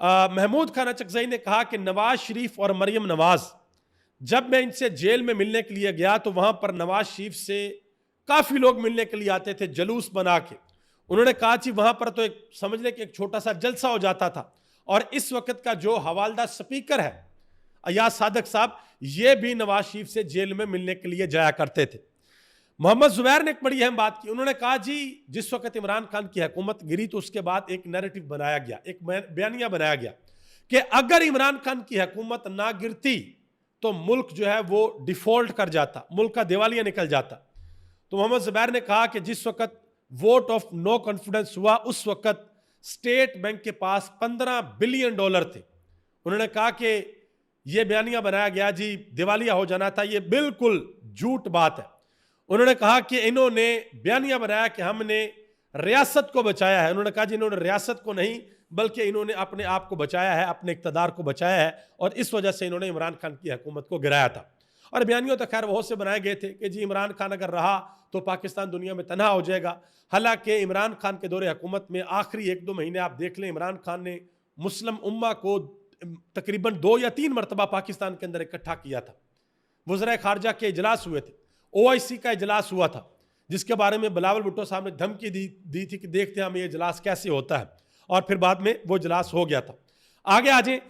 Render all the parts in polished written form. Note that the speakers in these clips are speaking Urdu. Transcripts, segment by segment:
محمود خان اچکزئی نے کہا کہ نواز شریف اور مریم نواز، جب میں ان سے جیل میں ملنے کے لیے گیا تو وہاں پر نواز شریف سے کافی لوگ ملنے کے لیے آتے تھے جلوس بنا کے. انہوں نے کہا جی وہاں پر تو ایک سمجھ لیں کہ ایک چھوٹا سا جلسہ ہو جاتا تھا. اور اس وقت کا جو حوالدار سپیکر ہے ایاز صادق صاحب، یہ بھی نواز شریف سے جیل میں ملنے کے لیے جایا کرتے تھے. محمد زبیر نے ایک بڑی اہم بات کی. انہوں نے کہا جی جس وقت عمران خان کی حکومت گری تو اس کے بعد ایک نیریٹو بنایا گیا، ایک بیانیہ بنایا گیا کہ اگر عمران خان کی حکومت نہ گرتی تو ملک جو ہے وہ ڈیفالٹ کر جاتا، ملک کا دیوالیہ نکل جاتا. تو محمد زبیر نے کہا کہ جس وقت ووٹ آف نو کانفیڈنس ہوا اس وقت اسٹیٹ بینک کے پاس $15 بلین تھے. انہوں نے کہا کہ یہ بیانیہ بنایا گیا جی دیوالیہ ہو جانا تھا، یہ بالکل جھوٹ بات ہے. انہوں نے کہا کہ انہوں نے بیانیہ بنایا کہ ہم نے ریاست کو بچایا ہے. انہوں نے کہا جی انہوں نے ریاست کو نہیں بلکہ انہوں نے اپنے آپ کو بچایا ہے، اپنے اقتدار کو بچایا ہے، اور اس وجہ سے انہوں نے عمران خان کی حکومت کو گرایا تھا. اور بیانیوں تو خیر بہت سے بنائے گئے تھے کہ جی عمران خان اگر رہا تو پاکستان دنیا میں تنہا ہو جائے گا. حالانکہ عمران خان کے دور حکومت میں آخری 1-2 مہینے آپ دیکھ لیں، عمران خان نے مسلم امہ کو تقریباً 2 یا 3 مرتبہ پاکستان کے اندر اکٹھا کیا تھا. وزرائے خارجہ کے اجلاس ہوئے تھے، OIC کا اجلاس ہوا تھا جس کے بارے میں بلاول بھٹو صاحب نے دھمکی دی تھی کہ دیکھتے ہیں ہم یہ اجلاس کیسے ہوتا ہے، اور پھر بعد میں وہ اجلاس ہو گیا تھا. آگے آ جائیں.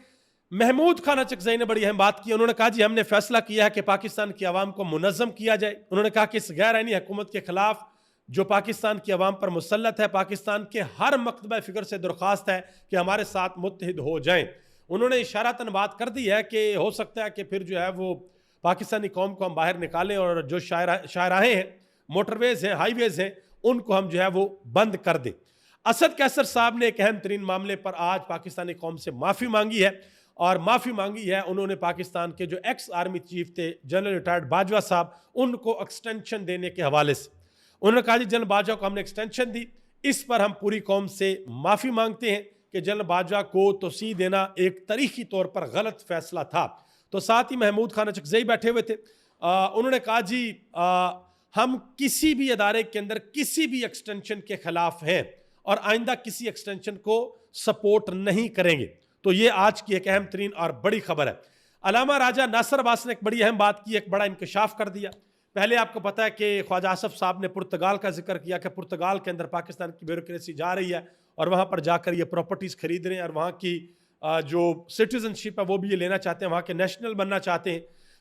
محمود خان اچکزئی نے بڑی اہم بات کی. انہوں نے کہا جی ہم نے فیصلہ کیا ہے کہ پاکستان کی عوام کو منظم کیا جائے. انہوں نے کہا کہ اس غیر آئینی حکومت کے خلاف جو پاکستان کی عوام پر مسلط ہے، پاکستان کے ہر مکتبہ فکر سے درخواست ہے کہ ہمارے ساتھ متحد ہو جائیں. انہوں نے اشارتاً بات کر دی ہے کہ ہو سکتا ہے کہ پھر جو ہے وہ پاکستانی قوم کو ہم باہر نکالیں اور جو شاہراہیں ہیں، موٹر ویز ہیں، ہائی ویز ہیں، ان کو ہم جو ہے وہ بند کر دیں. اسد قیصر صاحب نے ایک اہم ترین معاملے پر آج پاکستانی قوم سے معافی مانگی ہے، اور معافی مانگی ہے انہوں نے پاکستان کے جو ایکس آرمی چیف تھے جنرل ریٹائرڈ باجوہ صاحب، ان کو ایکسٹینشن دینے کے حوالے سے. انہوں نے کہا جی جنرل باجوہ کو ہم نے ایکسٹینشن دی، اس پر ہم پوری قوم سے معافی مانگتے ہیں کہ جنرل باجوہ کو توسیع دینا ایک تاریخی طور پر غلط فیصلہ تھا. تو ساتھ ہی محمود خان اچکزئی بیٹھے ہوئے تھے. انہوں نے کہا جی ہم کسی بھی ادارے کے اندر کسی بھی ایکسٹینشن کے خلاف ہیں اور آئندہ کسی ایکسٹینشن کو سپورٹ نہیں کریں گے. تو یہ آج کی ایک اہم ترین اور بڑی خبر ہے. علامہ راجہ ناصر عباس نے ایک بڑی اہم بات کی، ایک بڑا انکشاف کر دیا. پہلے آپ کو پتا ہے کہ خواجہ آصف صاحب نے پرتگال کا ذکر کیا کہ پرتگال کے اندر پاکستان کی بیوروکریسی جا رہی ہے اور وہاں پر جا کر یہ پراپرٹیز خرید رہے ہیں اور وہاں کی جو سٹیزن شپ ہے وہ بھی یہ لینا چاہتے ہیں، وہاں کے نیشنل بننا چاہتے ہیں.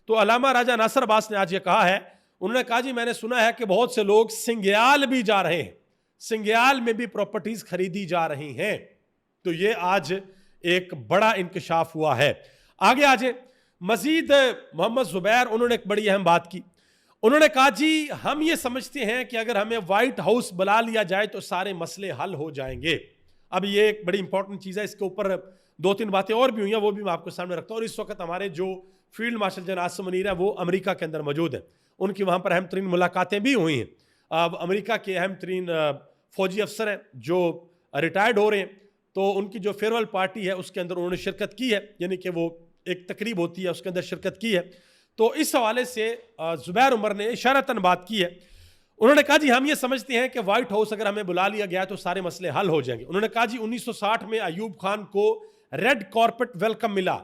تو علامہ راجہ ناصر عباس نے آج یہ کہا ہے، انہوں نے کہا جی میں نے سنا ہے کہ بہت سے لوگ سنگیال بھی جا رہے ہیں، سنگیال میں بھی پراپرٹیز خریدی جا رہی ہیں. تو یہ آج ایک بڑا انکشاف ہوا ہے. آگے آج مزید محمد زبیر انہوں نے ایک بڑی اہم بات کی. انہوں نے کہا جی ہم یہ سمجھتے ہیں کہ اگر ہمیں وائٹ ہاؤس بلا لیا جائے تو سارے مسئلے حل ہو جائیں گے. اب یہ ایک بڑی امپورٹنٹ چیز ہے، اس کے اوپر 2-3 باتیں اور بھی ہوئی ہیں، وہ بھی میں آپ کو سامنے رکھتا ہوں. اور اس وقت ہمارے جو field marshal general Asim Munir ہیں وہ امریکہ کے اندر موجود ہیں، ان کی وہاں پر اہم ترین ملاقاتیں بھی ہوئی ہیں. امریکہ کے اہم ترین فوجی افسر ہیں جو ریٹائرڈ ہو رہے ہیں، تو ان کی جو فیئر ویل پارٹی ہے اس کے اندر انہوں نے شرکت کی ہے، یعنی کہ وہ ایک تقریب ہوتی ہے اس کے اندر شرکت کی ہے. تو اس حوالے سے زبیر عمر نے اشارتاً بات کی ہے. انہوں نے کہا جی ہم یہ سمجھتے ہیں کہ وائٹ ہاؤس اگر ہمیں بلا لیا گیا تو سارے مسئلے حل ہو جائیں گے. انہوں نے کہا جی 1960 میں ایوب خان کو ریڈ کارپٹ ویلکم ملا،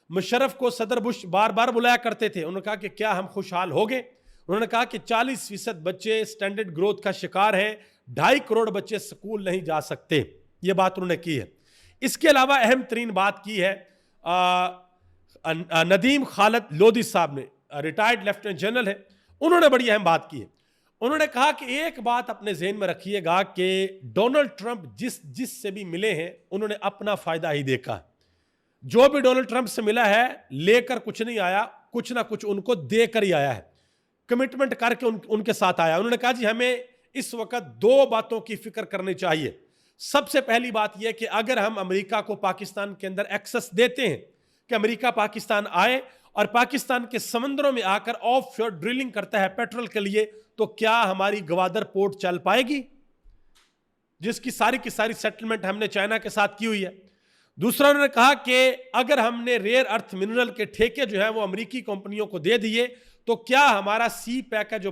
مشرف کو صدر بش بار بار بلایا کرتے تھے. انہوں نے کہا کہ کیا ہم خوشحال ہو گئے؟ انہوں نے کہا کہ 40% بچے سٹینڈرڈ گروتھ کا شکار ہیں، 2.5 کروڑ بچے سکول نہیں جا سکتے. یہ بات انہوں نے کی ہے. اس کے علاوہ اہم ترین بات کی ہے ندیم خالد لودھی صاحب نے، ریٹائرڈ لیفٹیننٹ جنرل ہے، انہوں نے بڑی اہم بات کی ہے. انہوں نے کہا کہ ایک بات اپنے ذہن میں رکھیے گا کہ ڈونلڈ ٹرمپ جس سے بھی ملے ہیں انہوں نے اپنا فائدہ ہی دیکھا. جو بھی ڈونلڈ ٹرمپ سے ملا ہے لے کر کچھ نہیں آیا، کچھ نہ کچھ ان کو دے کر ہی آیا ہے، کمٹمنٹ کر کے ان کے ساتھ آیا. انہوں نے کہا جی ہمیں اس وقت 2 باتوں کی فکر کرنی چاہیے. سب سے پہلی بات یہ کہ اگر ہم امریکہ کو پاکستان کے اندر ایکسس دیتے ہیں کہ امریکہ پاکستان آئے اور پاکستان کے سمندروں میں آ کر آف شور ڈرلنگ کرتا ہے پیٹرول کے لیے، تو کیا ہماری گوادر پورٹ چل پائے گی جس کی ساری کی ساری سیٹلمنٹ ہم نے چائنا کے ساتھ کی ہوئی ہے. دوسرا انہوں نے کہا کہ اگر ہم نے ریئر ارتھ منرل کے ٹھیکے جو ہے وہ امریکی کمپنیوں کو دے دیے تو کیا ہمارا سی پیک ہے جو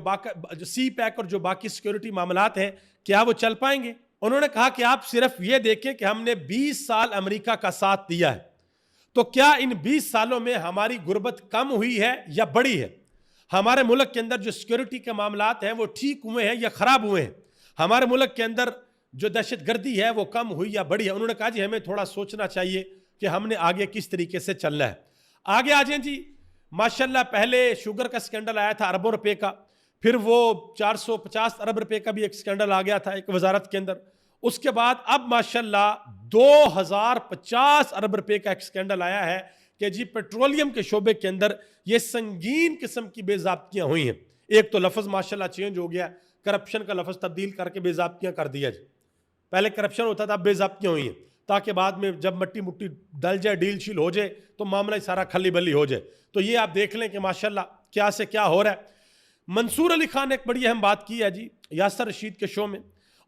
سی پیک اور جو باقی سیکیورٹی معاملات ہیں کیا وہ چل پائیں گے؟ انہوں نے کہا کہ آپ صرف یہ دیکھیں کہ ہم نے 20 سال امریکہ کا ساتھ دیا ہے، تو کیا ان 20 سالوں میں ہماری غربت کم ہوئی ہے یا بڑھی ہے؟ ہمارے ملک کے اندر جو سیکیورٹی کے معاملات ہیں وہ ٹھیک ہوئے ہیں یا خراب ہوئے ہیں؟ ہمارے ملک کے اندر جو دہشت گردی ہے وہ کم ہوئی یا بڑھی ہے؟ انہوں نے کہا جی ہمیں تھوڑا سوچنا چاہیے کہ ہم نے آگے کس طریقے سے چلنا ہے۔ آگے آ جائیں جی، ماشاءاللہ پہلے شوگر کا سکینڈل آیا تھا اربوں روپے کا، پھر وہ 450 ارب روپے کا بھی ایک سکینڈل آ گیا تھا ایک وزارت کے اندر، اس کے بعد اب ماشاءاللہ 2050 ارب روپے کا ایک سکینڈل آیا ہے کہ جی پیٹرولیم کے شعبے کے اندر یہ سنگین قسم کی بے ضابطیاں ہوئی ہیں۔ ایک تو لفظ ماشاءاللہ چینج ہو گیا، کرپشن کا لفظ تبدیل کر کے بے ضابطیاں کر دیا جی۔ پہلے کرپشن ہوتا تھا، اب بے ضابطیاں ہوئی ہیں، تاکہ بعد میں جب مٹی مٹی ڈل جائے، ڈیل شیل ہو جائے تو معاملہ سارا کھلی بلی ہو جائے۔ تو یہ آپ دیکھ لیں کہ ماشاءاللہ کیا سے کیا ہو رہا ہے۔ منصور علی خان نے ایک بڑی اہم بات کی ہے جی یاسر رشید کے شو میں،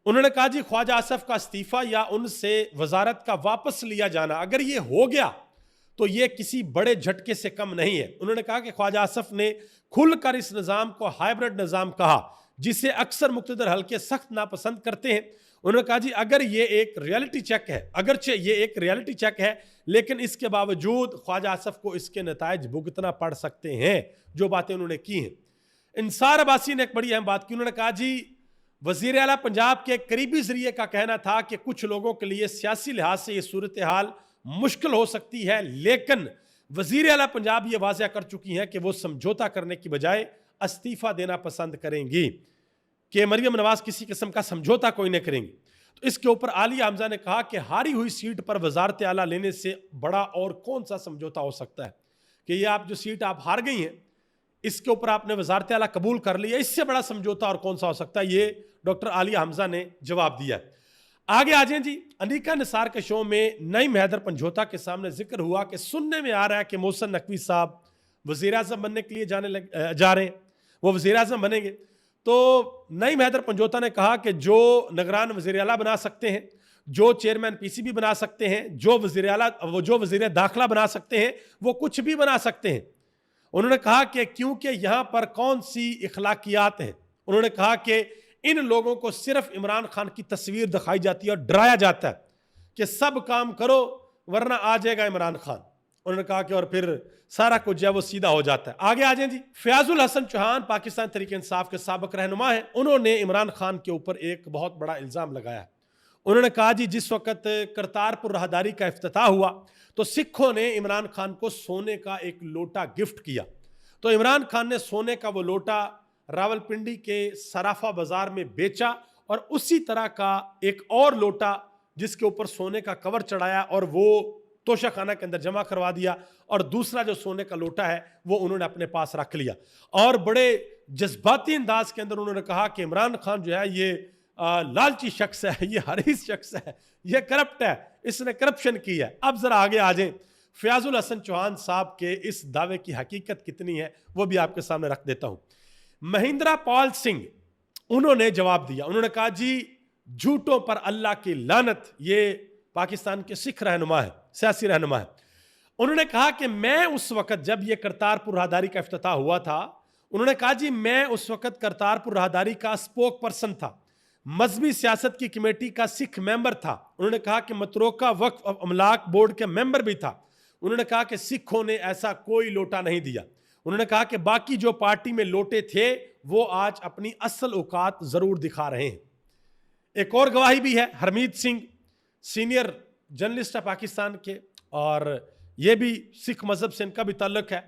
انہوں نے کہا جی خواجہ آصف کا استعفیٰ یا ان سے وزارت کا واپس لیا جانا اگر یہ ہو گیا تو یہ کسی بڑے جھٹکے سے کم نہیں ہے۔ انہوں نے کہا کہ خواجہ آصف نے کھل کر اس نظام کو ہائیبرڈ نظام کہا جسے اکثر مقتدر حلقے سخت ناپسند کرتے ہیں۔ انہوں نے کہا جی اگر یہ ایک ریالٹی چیک ہے، اگرچہ یہ ایک ریالٹی چیک ہے لیکن اس کے باوجود خواجہ آصف کو اس کے نتائج بھگتنا پڑ سکتے ہیں، جو باتیں انہوں نے کی ہیں۔ انصار عباسی نے ایک بڑی اہم بات کی، انہوں نے کہا جی وزیر اعلیٰ پنجاب کے قریبی ذریعے کا کہنا تھا کہ کچھ لوگوں کے لیے سیاسی لحاظ سے یہ صورتحال مشکل ہو سکتی ہے، لیکن وزیر اعلیٰ پنجاب یہ واضح کر چکی ہیں کہ وہ سمجھوتا کرنے کی بجائے استعفیٰ دینا پسند کریں گی، کہ مریم نواز کسی قسم کا سمجھوتا کوئی نہیں کریں گی۔ تو اس کے اوپر عالیہ حمزہ نے کہا کہ ہاری ہوئی سیٹ پر وزارت اعلیٰ لینے سے بڑا اور کون سا سمجھوتا ہو سکتا ہے، کہ یہ آپ جو سیٹ آپ ہار گئی ہیں اس کے اوپر آپ نے وزارت اعلیٰ قبول کر لیا، اس سے بڑا سمجھوتا اور کون سا ہو سکتا ہے؟ یہ ڈاکٹر عالیہ حمزہ نے جواب دیا ہے۔ آگے آ جائیں جی، انیکا نثار کے شو میں نعیم حیدر پنجھوتا کے سامنے ذکر ہوا کہ سننے میں آ رہا ہے کہ محسن نقوی صاحب وزیر اعظم بننے کے لیے جا رہے ہیں، وہ وزیر اعظم بنیں گے۔ تو نعیم حیدر پنجھوتا نے کہا کہ جو نگران وزیر اعلیٰ بنا سکتے ہیں، جو چیئرمین پی سی بی بنا سکتے ہیں، جو وزیر داخلہ بنا سکتے ہیں، وہ کچھ بھی بنا سکتے ہیں۔ انہوں نے کہا کہ کیونکہ یہاں پر کون سی اخلاقیات ہیں، انہوں نے کہا کہ ان لوگوں کو صرف عمران خان کی تصویر دکھائی جاتی ہے اور ڈرایا جاتا ہے کہ سب کام کرو ورنہ آ جائے گا عمران خان۔ انہوں نے کہا کہ اور پھر سارا کچھ جو ہے وہ سیدھا ہو جاتا ہے۔ آگے آ جائیں جی، فیاض الحسن چوہان پاکستان تحریک انصاف کے سابق رہنما ہیں، انہوں نے عمران خان کے اوپر ایک بہت بڑا الزام لگایا ہے۔ انہوں نے کہا جی جس وقت کرتارپور راہداری کا افتتاح ہوا تو سکھوں نے عمران خان کو سونے کا ایک لوٹا گفٹ کیا، تو عمران خان نے سونے کا وہ لوٹا راولپنڈی کے صرافہ بازار میں بیچا اور اسی طرح کا ایک اور لوٹا جس کے اوپر سونے کا کور چڑھایا اور وہ توشہ خانہ کے اندر جمع کروا دیا، اور دوسرا جو سونے کا لوٹا ہے وہ انہوں نے اپنے پاس رکھ لیا، اور بڑے جذباتی انداز کے اندر انہوں نے کہا کہ عمران خان جو ہے یہ لالچی شخص ہے، یہ حریص شخص ہے، یہ کرپٹ ہے، اس نے کرپشن کی ہے۔ اب ذرا آگے آ جائیں، فیاض الحسن چوہان صاحب کے اس دعوے کی حقیقت کتنی ہے وہ بھی آپ کے سامنے رکھ دیتا ہوں۔ مہندرا پال سنگھ انہوں نے جواب دیا، انہوں نے کہا جی جھوٹوں پر اللہ کی لعنت، یہ پاکستان کے سکھ رہنما ہے، سیاسی رہنما ہے۔ انہوں نے کہا کہ میں اس وقت جب یہ کرتارپور راہداری کا افتتاح ہوا تھا، انہوں نے کہا جی میں اس وقت کرتارپور راہداری کا اسپوک پرسن تھا، مذہبی سیاست کی کمیٹی کا سکھ ممبر تھا، انہوں نے کہا کہ متروکہ وقف املاک بورڈ کے ممبر بھی تھا۔ انہوں نے کہا کہ سکھوں نے ایسا کوئی لوٹا نہیں دیا۔ انہوں نے کہا کہ باقی جو پارٹی میں لوٹے تھے وہ آج اپنی اصل اوقات ضرور دکھا رہے ہیں۔ ایک اور گواہی بھی ہے، حرمیت سنگھ سینئر جرنلسٹ ہے پاکستان کے، اور یہ بھی سکھ مذہب سے ان کا بھی تعلق ہے۔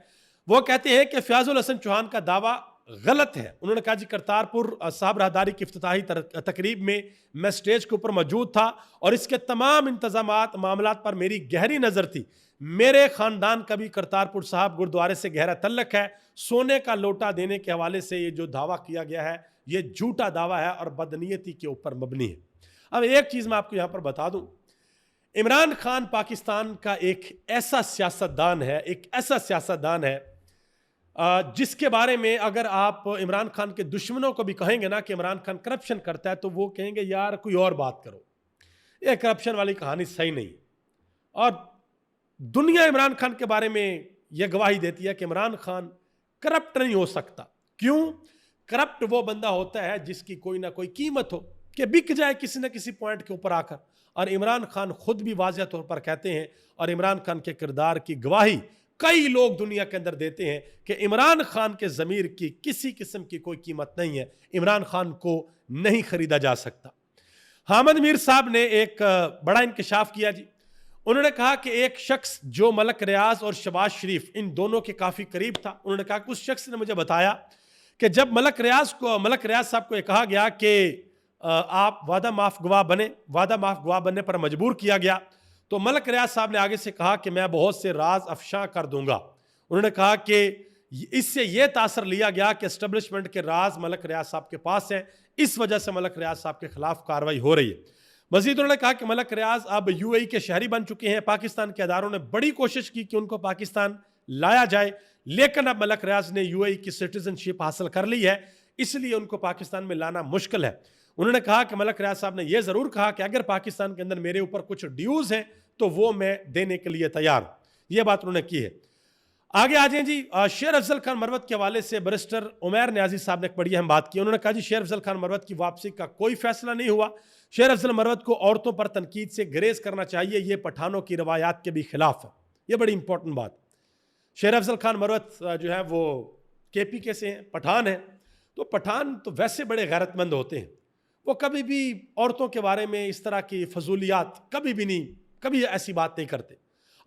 وہ کہتے ہیں کہ فیاض الحسن چوہان کا دعویٰ غلط ہے۔ انہوں نے کہا جی کرتارپور صاحب راہداری کی افتتاحی تقریب میں میں سٹیج کے اوپر موجود تھا اور اس کے تمام انتظامات معاملات پر میری گہری نظر تھی۔ میرے خاندان کا بھی کرتارپور صاحب گردوارے سے گہرا تعلق ہے۔ سونے کا لوٹا دینے کے حوالے سے یہ جو دعویٰ کیا گیا ہے یہ جھوٹا دعویٰ ہے اور بدنیتی کے اوپر مبنی ہے۔ اب ایک چیز میں آپ کو یہاں پر بتا دوں، عمران خان پاکستان کا ایک ایسا سیاستدان ہے جس کے بارے میں اگر آپ عمران خان کے دشمنوں کو بھی کہیں گے نا کہ عمران خان کرپشن کرتا ہے تو وہ کہیں گے یار کوئی اور بات کرو، یہ کرپشن والی کہانی صحیح نہیں۔ اور دنیا عمران خان کے بارے میں یہ گواہی دیتی ہے کہ عمران خان کرپٹ نہیں ہو سکتا۔ کیوں؟ کرپٹ وہ بندہ ہوتا ہے جس کی کوئی نہ کوئی قیمت ہو، کہ بک جائے کسی نہ کسی پوائنٹ کے اوپر آ کر. اور عمران خان خود بھی واضح طور پر کہتے ہیں, اور عمران خان کے کردار کی گواہی کئی لوگ دنیا کے اندر دیتے ہیں, کہ عمران خان کے ضمیر کی کسی قسم کی کوئی قیمت نہیں ہے, عمران خان کو نہیں خریدا جا سکتا. حامد میر صاحب نے ایک بڑا انکشاف کیا جی. انہوں نے کہا کہ ایک شخص جو ملک ریاض اور شہباز شریف ان دونوں کے کافی قریب تھا, انہوں نے کہا کہ اس شخص نے مجھے بتایا کہ جب ملک ریاض صاحب کو یہ کہا گیا کہ آپ وعدہ معاف گواہ بننے پر مجبور کیا گیا, تو ملک ریاض صاحب نے آگے سے کہا کہ میں بہت سے راز افشاں کر دوں گا. انہوں نے کہا کہ اس سے یہ تاثر لیا گیا کہ اسٹیبلشمنٹ کے راز ملک ریاض صاحب کے پاس ہیں, اس وجہ سے ملک ریاض صاحب کے خلاف کارروائی ہو رہی ہے. مزید انہوں نے کہا کہ ملک ریاض اب یو اے ای کے شہری بن چکے ہیں. پاکستان کے اداروں نے بڑی کوشش کی کہ ان کو پاکستان لایا جائے, لیکن اب ملک ریاض نے یو اے ای کی سٹیزن شپ حاصل کر لی ہے, اس لیے ان کو پاکستان میں لانا مشکل ہے. انہوں نے کہا کہ ملک ریاض صاحب نے یہ ضرور کہا کہ اگر پاکستان کے اندر میرے اوپر کچھ ڈیوز ہیں تو وہ میں دینے کے لیے تیار ہوں. یہ بات انہوں نے کی ہے. آگے آ جائیں جی. شیر افضل خان مروت کے حوالے سے بیرسٹر عمیر نیازی صاحب نے ایک بڑی اہم بات کی. انہوں نے کہا جی شیر افضل خان مروت کی واپسی کا کوئی فیصلہ نہیں ہوا. شیر افضل مروت کو عورتوں پر تنقید سے گریز کرنا چاہیے, یہ پٹھانوں کی روایات کے بھی خلاف ہے. یہ بڑی امپورٹنٹ بات. شیر افضل خان مروت جو ہے وہ کے پی کے سے ہیں, پٹھان ہیں. تو پٹھان تو ویسے بڑے غیرت مند ہوتے ہیں, وہ کبھی بھی عورتوں کے بارے میں اس طرح کی فضولیات کبھی ایسی بات نہیں کرتے.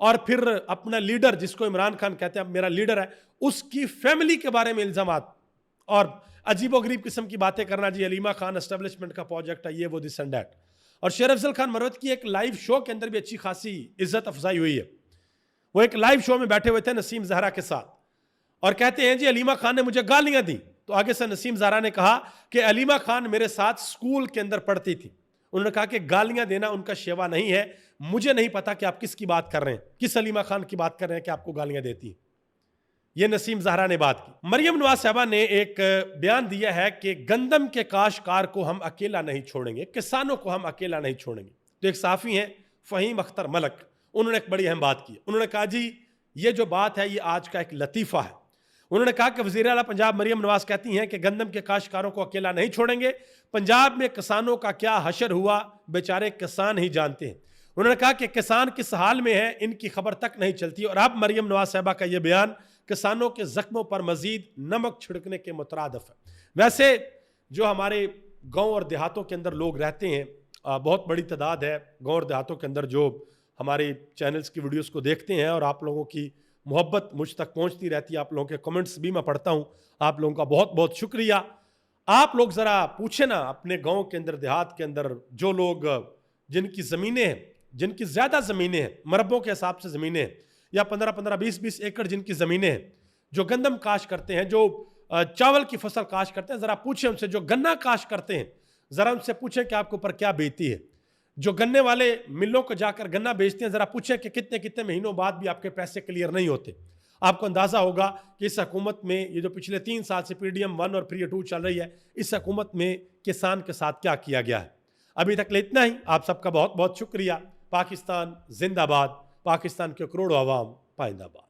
اور پھر اپنا لیڈر جس کو عمران خان کہتے ہیں اب میرا لیڈر ہے, اس کی فیملی کے بارے میں الزامات اور عجیب و غریب قسم کی باتیں کرنا, جی علیمہ خان اسٹیبلشمنٹ کا پروجیکٹ ہے, یہ وہ دس اینڈ دیٹ. اور شیر افضل خان مروت کی ایک لائیو شو کے اندر بھی اچھی خاصی عزت افزائی ہوئی ہے. وہ ایک لائیو شو میں بیٹھے ہوئے تھے نسیم زہرا کے ساتھ, اور کہتے ہیں جی علیمہ خان نے مجھے گالیاں دی. تو آگے سے نسیم زہرا نے کہا کہ علیمہ خان میرے ساتھ سکول کے اندر پڑھتی تھی. انہوں نے کہا کہ گالیاں دینا ان کا شیوا نہیں ہے, مجھے نہیں پتا کہ آپ کس کی بات کر رہے ہیں, کس علیمہ خان کی بات کر رہے ہیں کہ آپ کو گالیاں دیتی ہیں. یہ نسیم زہرا نے بات کی. مریم نواز صاحبہ نے ایک بیان دیا ہے کہ گندم کے کاشتکار کو ہم اکیلا نہیں چھوڑیں گے, کسانوں کو ہم اکیلا نہیں چھوڑیں گے. تو ایک صحافی ہیں فہیم اختر ملک, انہوں نے ایک بڑی اہم بات کی. انہوں نے کہا جی یہ جو بات ہے یہ آج کا ایک لطیفہ ہے. انہوں نے کہا کہ وزیر اعلیٰ پنجاب مریم نواز کہتی ہیں کہ گندم کے کاشتکاروں کو اکیلا نہیں چھوڑیں گے, پنجاب میں کسانوں کا کیا حشر ہوا بیچارے کسان ہی جانتے ہیں. انہوں نے کہا کہ کسان کس حال میں ہیں ان کی خبر تک نہیں چلتی. اور اب مریم نواز صاحبہ کا یہ بیان کسانوں کے زخموں پر مزید نمک چھڑکنے کے مترادف ہے. ویسے جو ہمارے گاؤں اور دیہاتوں کے اندر لوگ رہتے ہیں, بہت بڑی تعداد ہے گاؤں اور دیہاتوں کے اندر جو ہمارے چینلز کی ویڈیوز کو دیکھتے ہیں, اور آپ لوگوں کی محبت مجھ تک پہنچتی رہتی ہے, آپ لوگوں کے کمنٹس بھی میں پڑھتا ہوں, آپ لوگوں کا بہت بہت شکریہ. آپ لوگ ذرا پوچھیں نا اپنے گاؤں کے اندر, دیہات کے اندر, جو لوگ جن کی زمینیں ہیں, جن کی زیادہ زمینیں ہیں, مربوں کے حساب سے زمینیں ہیں, یا 15-20 ایکڑ جن کی زمینیں ہیں, جو گندم کاشت کرتے ہیں, جو چاول کی فصل کاشت کرتے ہیں, ذرا پوچھیں ان سے. جو گنا کاشت کرتے ہیں ذرا ان سے پوچھیں کہ آپ کے اوپر کیا بیتی ہے. جو گنے والے ملوں کو جا کر گنا بیچتے ہیں ذرا پوچھیں کہ کتنے مہینوں بعد بھی آپ کے پیسے کلیئر نہیں ہوتے. آپ کو اندازہ ہوگا کہ اس حکومت میں یہ جو پچھلے 3 سال سے پی ڈی ایم 1 اور پی 2 چل رہی ہے, اس حکومت میں کسان کے ساتھ کیا کیا گیا ہے. ابھی تک اتنا ہی. آپ سب کا بہت بہت شکریہ. پاکستان زندہ باد. پاکستان کے کروڑوں عوام پائندہ باد.